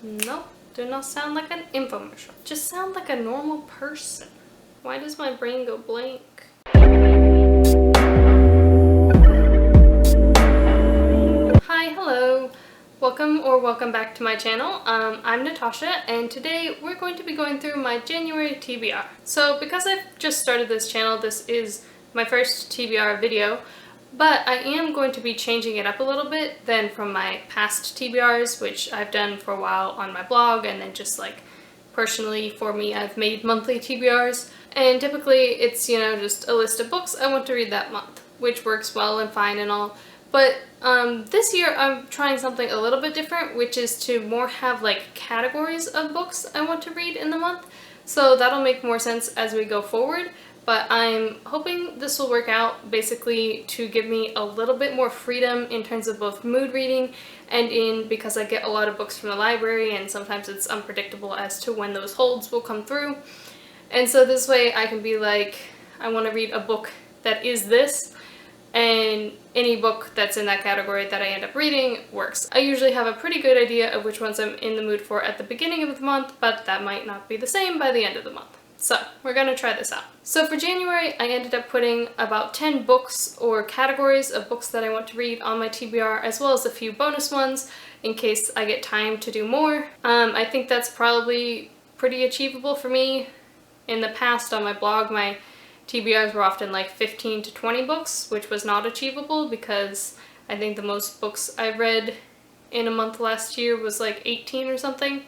Nope, do not sound like an infomercial. Just sound like a normal person. Why does my brain go blank? Hi, hello. Welcome back to my channel. I'm Natasha, and today we're going to be going through my January TBR. So because I've just started this channel, this is my first TBR video, but I am going to be changing it up a little bit than from my past TBRs, which I've done for a while on my blog, and then just like personally for me, I've made monthly TBRs. And typically it's, just a list of books I want to read that month, which works well and fine and all. But this year I'm trying something a little bit different, which is to more have like categories of books I want to read in the month. So that'll make more sense as we go forward. But I'm hoping this will work out basically to give me a little bit more freedom in terms of both mood reading and because I get a lot of books from the library and sometimes it's unpredictable as to when those holds will come through. And so this way I can be like, I want to read a book that is this, and any book that's in that category that I end up reading works. I usually have a pretty good idea of which ones I'm in the mood for at the beginning of the month, but that might not be the same by the end of the month. So we're gonna try this out. So for January, I ended up putting about 10 books or categories of books that I want to read on my TBR, as well as a few bonus ones in case I get time to do more. I think that's probably pretty achievable for me. In the past on my blog, my TBRs were often like 15 to 20 books, which was not achievable because I think the most books I read in a month last year was like 18 or something.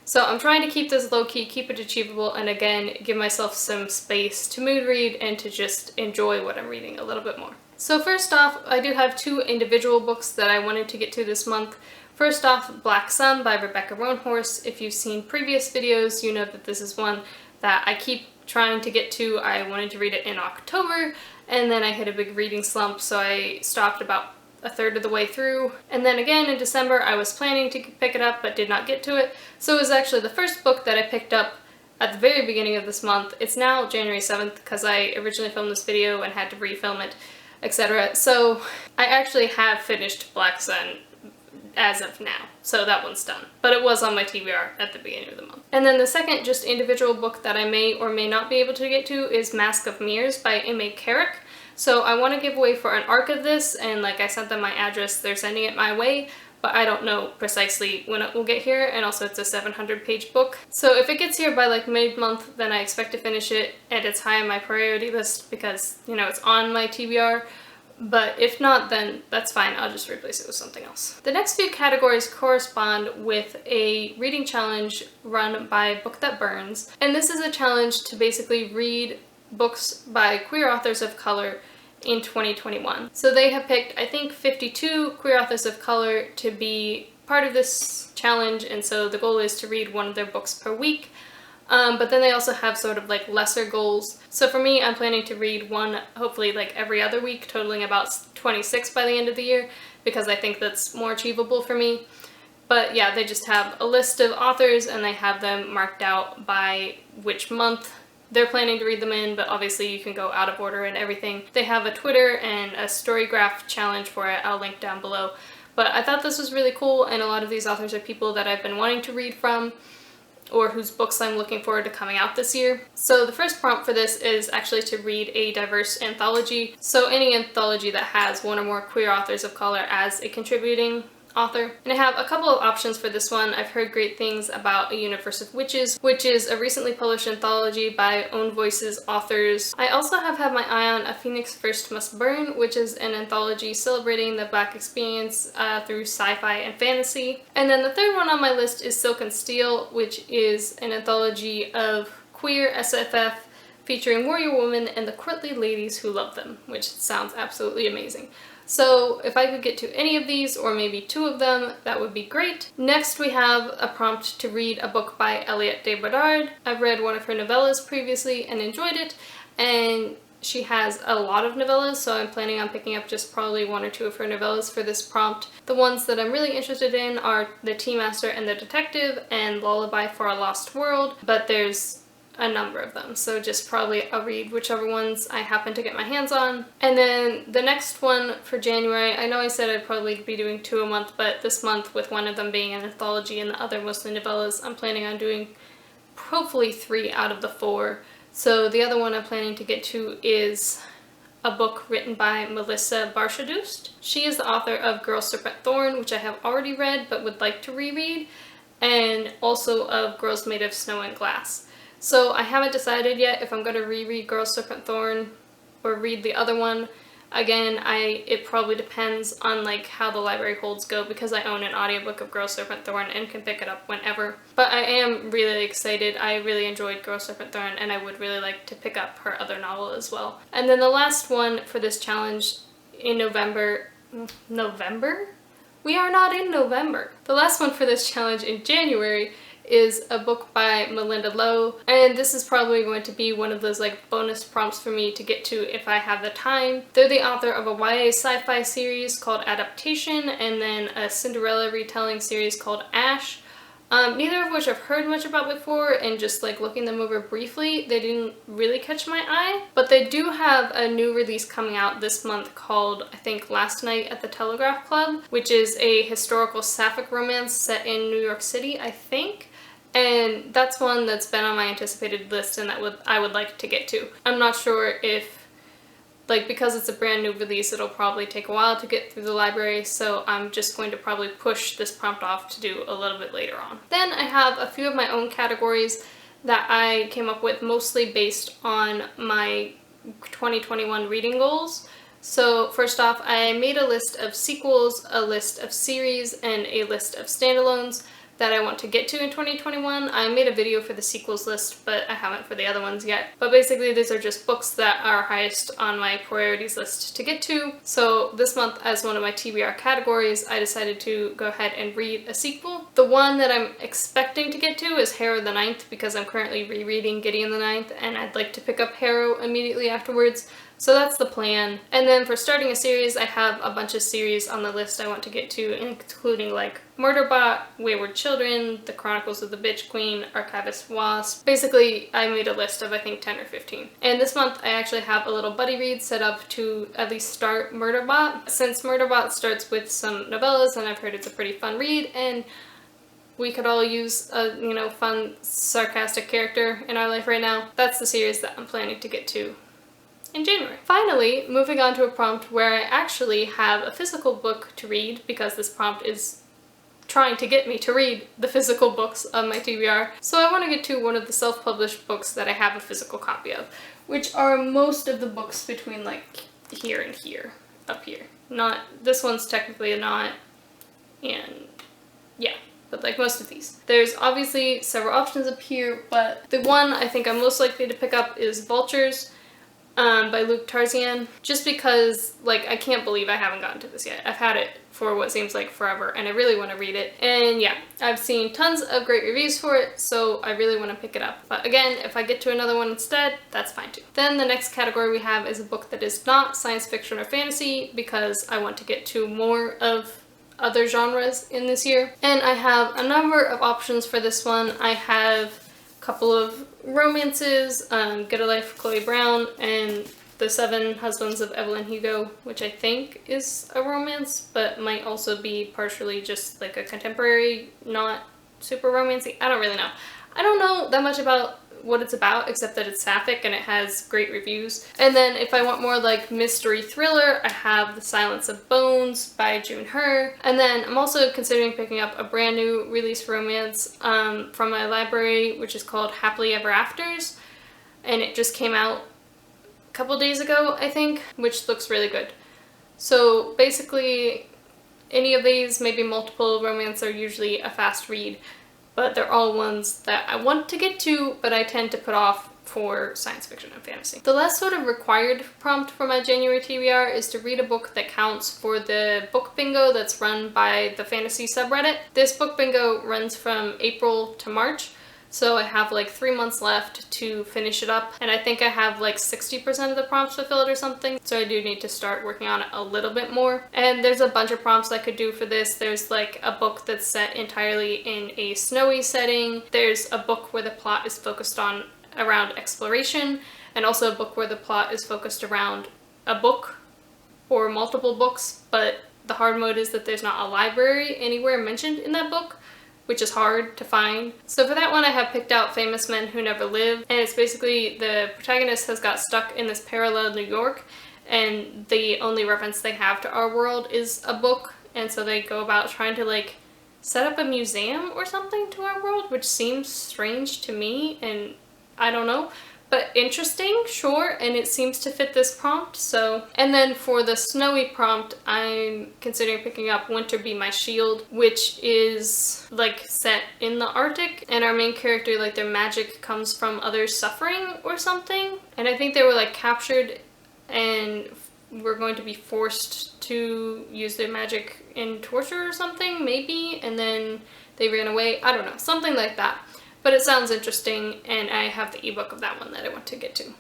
So I'm trying to keep this low-key, keep it achievable, and again, give myself some space to mood read and to just enjoy what I'm reading a little bit more. So first off, I do have two individual books that I wanted to get to this month. First off, Black Sun by Rebecca Roanhorse. If you've seen previous videos, you know that this is one that I keep trying to get to. I wanted to read it in October, and then I hit a big reading slump, so I stopped about a third of the way through. And then again in December I was planning to pick it up but did not get to it. So it was actually the first book that I picked up at the very beginning of this month. It's now January 7th because I originally filmed this video and had to refilm it, etc. So I actually have finished Black Sun as of now. So that one's done. But it was on my TBR at the beginning of the month. And then the second just individual book that I may or may not be able to get to is Mask of Mirrors by M.A. Carrick. So I want to give away for an ARC of this, and like I sent them my address, they're sending it my way, but I don't know precisely when it will get here, and also it's a 700-page book. So if it gets here by like mid-month, then I expect to finish it, and it's high on my priority list because, it's on my TBR. But if not, then that's fine, I'll just replace it with something else. The next few categories correspond with a reading challenge run by Book That Burns, and this is a challenge to basically read books by queer authors of color in 2021. So they have picked, I think, 52 queer authors of color to be part of this challenge, and so the goal is to read one of their books per week. But then they also have sort of like lesser goals. So for me, I'm planning to read one, hopefully like every other week, totaling about 26 by the end of the year, because I think that's more achievable for me. But yeah, they just have a list of authors and they have them marked out by which month they're planning to read them in, but obviously you can go out of order and everything. They have a Twitter and a Storygraph challenge for it. I'll link down below. But I thought this was really cool, and a lot of these authors are people that I've been wanting to read from, or whose books I'm looking forward to coming out this year. So the first prompt for this is actually to read a diverse anthology. So any anthology that has one or more queer authors of color as a contributing author. And I have a couple of options for this one. I've heard great things about A Universe of Witches, which is a recently published anthology by Own Voices authors. I also have had my eye on A Phoenix First Must Burn, which is an anthology celebrating the Black experience through sci-fi and fantasy. And then the third one on my list is Silk and Steel, which is an anthology of queer SFF featuring warrior women and the courtly ladies who love them, which sounds absolutely amazing. So if I could get to any of these, or maybe two of them, that would be great. Next we have a prompt to read a book by Eliot de Bodard. I've read one of her novellas previously and enjoyed it, and she has a lot of novellas, so I'm planning on picking up just probably one or two of her novellas for this prompt. The ones that I'm really interested in are The Tea Master and the Detective and Lullaby for a Lost World, but there's a number of them, so just probably I'll read whichever ones I happen to get my hands on. And then the next one for January, I know I said I'd probably be doing 2 a month, but this month, with one of them being an anthology and the other mostly novellas, I'm planning on doing hopefully 3 out of the 4. So the other one I'm planning to get to is a book written by Melissa Barshadust. She is the author of Girl Serpent Thorn, which I have already read but would like to reread, and also of Girls Made of Snow and Glass. So I haven't decided yet if I'm going to reread Girl Serpent Thorn or read the other one. Again, it probably depends on like how the library holds go, because I own an audiobook of Girl Serpent Thorn and can pick it up whenever. But I am really excited. I really enjoyed Girl Serpent Thorn, and I would really like to pick up her other novel as well. And then the last one for this challenge in November? We are not in November. The last one for this challenge in January is a book by Melinda Lowe, and this is probably going to be one of those like bonus prompts for me to get to if I have the time. They're the author of a YA sci-fi series called Adaptation, and then a Cinderella retelling series called Ash. Neither of which I've heard much about before, and just like looking them over briefly, they didn't really catch my eye. But they do have a new release coming out this month called, I think, Last Night at the Telegraph Club, which is a historical sapphic romance set in New York City, I think. And that's one that's been on my anticipated list and that I would like to get to. I'm not sure if, like, because it's a brand new release, it'll probably take a while to get through the library, so I'm just going to probably push this prompt off to do a little bit later on. Then I have a few of my own categories that I came up with, mostly based on my 2021 reading goals. So first off, I made a list of sequels, a list of series, and a list of standalones that I want to get to in 2021. I made a video for the sequels list, but I haven't for the other ones yet. But basically these are just books that are highest on my priorities list to get to. So this month, as one of my TBR categories, I decided to go ahead and read a sequel. The one that I'm expecting to get to is Harrow the Ninth, because I'm currently rereading Gideon the Ninth, and I'd like to pick up Harrow immediately afterwards. So that's the plan. And then for starting a series, I have a bunch of series on the list I want to get to, including like Murderbot, Wayward Children, The Chronicles of the Bitch Queen, Archivist Wasp. Basically, I made a list of I think 10 or 15. And this month I actually have a little buddy read set up to at least start Murderbot. Since Murderbot starts with some novellas, and I've heard it's a pretty fun read, and we could all use a, fun, sarcastic character in our life right now, that's the series that I'm planning to get to in January. Finally, moving on to a prompt where I actually have a physical book to read, because this prompt is trying to get me to read the physical books of my TBR. So I want to get to one of the self-published books that I have a physical copy of, which are most of the books between like here and here, up here. Not, this one's technically not, and yeah, but like most of these. There's obviously several options up here, but the one I think I'm most likely to pick up is Vultures, by Luke Tarzian, just because, like, I can't believe I haven't gotten to this yet. I've had it for what seems like forever, and I really want to read it. And yeah, I've seen tons of great reviews for it, so I really want to pick it up. But again, if I get to another one instead, that's fine too. Then the next category we have is a book that is not science fiction or fantasy, because I want to get to more of other genres in this year. And I have a number of options for this one. I have couple of romances, Get a Life, Chloe Brown, and The Seven Husbands of Evelyn Hugo, which I think is a romance, but might also be partially just like a contemporary, not super romancy. I don't really know. I don't know that much about what it's about, except that it's sapphic and it has great reviews. And then if I want more like mystery thriller, I have The Silence of Bones by June Her. And then I'm also considering picking up a brand new release romance from my library, which is called Happily Ever Afters. And it just came out a couple days ago, I think, which looks really good. So basically, any of these, maybe multiple romance, are usually a fast read, but they're all ones that I want to get to, but I tend to put off for science fiction and fantasy. The last sort of required prompt for my January TBR is to read a book that counts for the book bingo that's run by the fantasy subreddit. This book bingo runs from April to March, so I have like 3 months left to finish it up, and I think I have like 60% of the prompts fulfilled or something, so I do need to start working on it a little bit more. And there's a bunch of prompts I could do for this. There's like a book that's set entirely in a snowy setting. There's a book where the plot is focused on around exploration, and also a book where the plot is focused around a book or multiple books, but the hard mode is that there's not a library anywhere mentioned in that book, which is hard to find. So for that one I have picked out Famous Men Who Never Lived, and it's basically the protagonist has got stuck in this parallel New York, and the only reference they have to our world is a book, and so they go about trying to like set up a museum or something to our world, which seems strange to me, and I don't know. But interesting, sure, and it seems to fit this prompt, so. And then for the snowy prompt, I'm considering picking up Winter Be My Shield, which is like set in the Arctic, and our main character, like their magic comes from others suffering or something. And I think they were like captured and were going to be forced to use their magic in torture or something, maybe, and then they ran away. I don't know, something like that. But it sounds interesting, and I have the ebook of that one that I want to get to.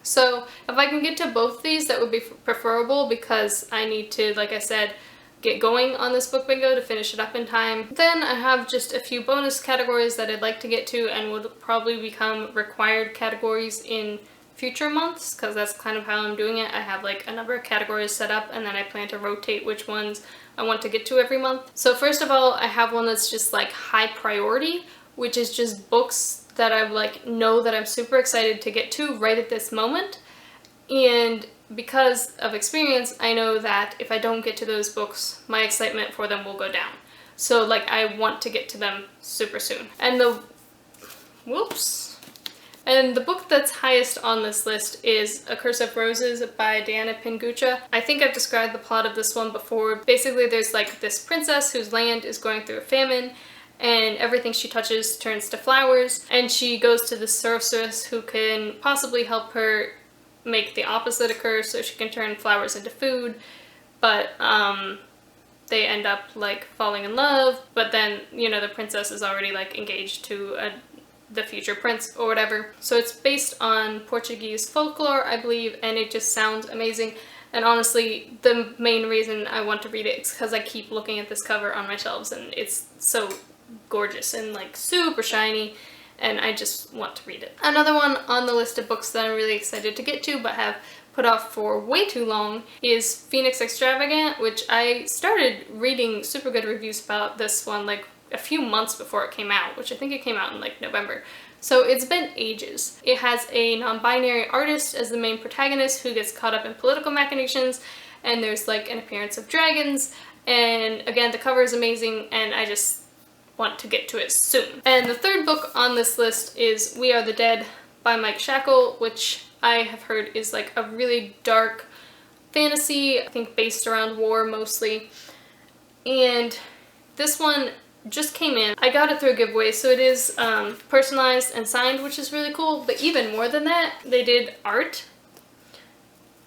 So if I can get to both these, that would be preferable, because I need to, like I said, get going on this book bingo to finish it up in time. Then I have just a few bonus categories that I'd like to get to and would probably become required categories in future months, because that's kind of how I'm doing it. I have like a number of categories set up, and then I plan to rotate which ones I want to get to every month. So first of all, I have one that's just like high priority, which is just books that I like know that I'm super excited to get to right at this moment. And because of experience, I know that if I don't get to those books, my excitement for them will go down. So like I want to get to them super soon. And the book that's highest on this list is A Curse of Roses by Diana Pingucha. I think I've described the plot of this one before. Basically there's like this princess whose land is going through a famine, and everything she touches turns to flowers, and she goes to the sorceress who can possibly help her make the opposite occur so she can turn flowers into food, but they end up like falling in love, but then, you know, the princess is already like engaged to the future prince or whatever. So it's based on Portuguese folklore, I believe, and it just sounds amazing. And honestly, the main reason I want to read it is because I keep looking at this cover on my shelves, and it's so gorgeous and like super shiny, and I just want to read it. Another one on the list of books that I'm really excited to get to but have put off for way too long is Phoenix Extravagant, which I started reading super good reviews about this one like a few months before it came out, which I think it came out in like November. So it's been ages. It has a non-binary artist as the main protagonist who gets caught up in political machinations, and there's like an appearance of dragons, and again the cover is amazing, and I just want to get to it soon. And the third book on this list is We Are the Dead by Mike Shackle, which I have heard is like a really dark fantasy, I think based around war mostly. And this one just came in. I got it through a giveaway, so it is personalized and signed, which is really cool. But even more than that, they did art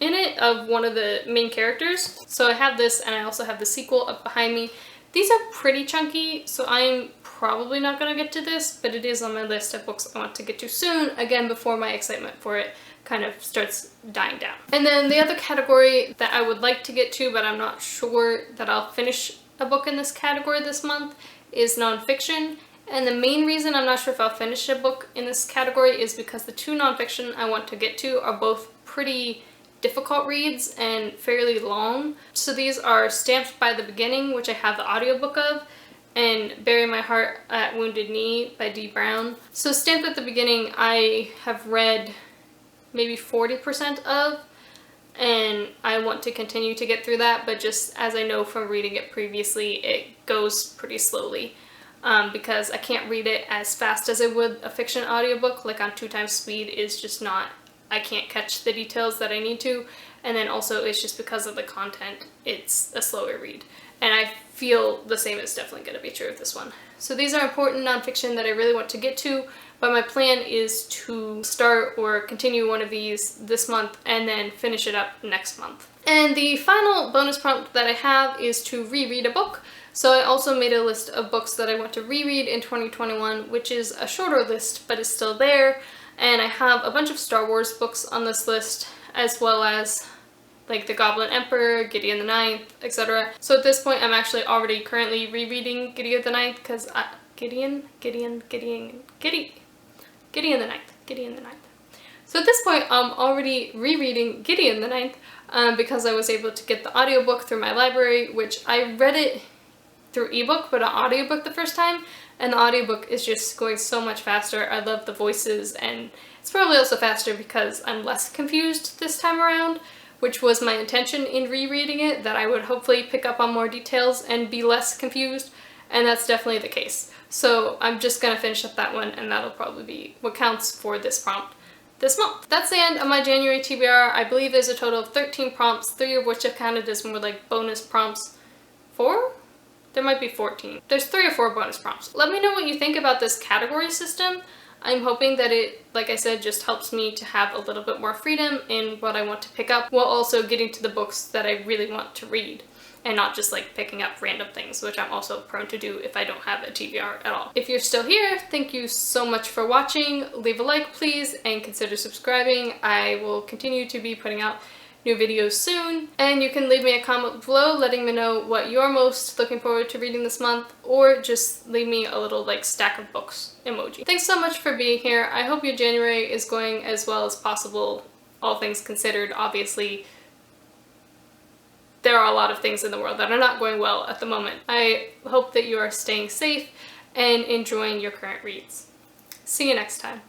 in it of one of the main characters. So I have this, and I also have the sequel up behind me. These are pretty chunky, so I'm probably not going to get to this, but it is on my list of books I want to get to soon, again before my excitement for it kind of starts dying down. And then the other category that I would like to get to, but I'm not sure that I'll finish a book in this category this month, is nonfiction. And the main reason I'm not sure if I'll finish a book in this category is because the two nonfiction I want to get to are both pretty difficult reads and fairly long. So these are Stamped by the Beginning, which I have the audiobook of, and Bury My Heart at Wounded Knee by Dee Brown. So Stamped at the Beginning I have read maybe 40% of, and I want to continue to get through that, but just as I know from reading it previously, it goes pretty slowly because I can't read it as fast as I would a fiction audiobook. Like on 2x speed is just not, I can't catch the details that I need to, and then also it's just because of the content, it's a slower read. And I feel the same is definitely going to be true of this one. So these are important nonfiction that I really want to get to, but my plan is to start or continue one of these this month and then finish it up next month. And the final bonus prompt that I have is to reread a book. So I also made a list of books that I want to reread in 2021, which is a shorter list, but it's still there. And I have a bunch of Star Wars books on this list, as well as like The Goblin Emperor, Gideon the Ninth, etc. So at this point I'm actually already currently rereading Gideon the Ninth because Gideon the Ninth. Gideon the Ninth. So at this point, I'm already rereading Gideon the Ninth because I was able to get the audiobook through my library, which I read it through ebook, but an audiobook the first time, and the audiobook is just going so much faster. I love the voices, and it's probably also faster because I'm less confused this time around, which was my intention in rereading it, that I would hopefully pick up on more details and be less confused, and that's definitely the case. So I'm just gonna finish up that one, and that'll probably be what counts for this prompt this month. That's the end of my January TBR. I believe there's a total of 13 prompts, 3 of which I've counted as more like bonus prompts. 4? There might be 14. There's 3 or 4 bonus prompts. Let me know what you think about this category system. I'm hoping that it, like I said, just helps me to have a little bit more freedom in what I want to pick up, while also getting to the books that I really want to read, and not just like picking up random things, which I'm also prone to do if I don't have a TBR at all. If you're still here, thank you so much for watching. Leave a like, please, and consider subscribing. I will continue to be putting out new videos soon, and you can leave me a comment below letting me know what you're most looking forward to reading this month, or just leave me a little like stack of books emoji. Thanks so much for being here. I hope your January is going as well as possible, all things considered. Obviously, there are a lot of things in the world that are not going well at the moment. I hope that you are staying safe and enjoying your current reads. See you next time.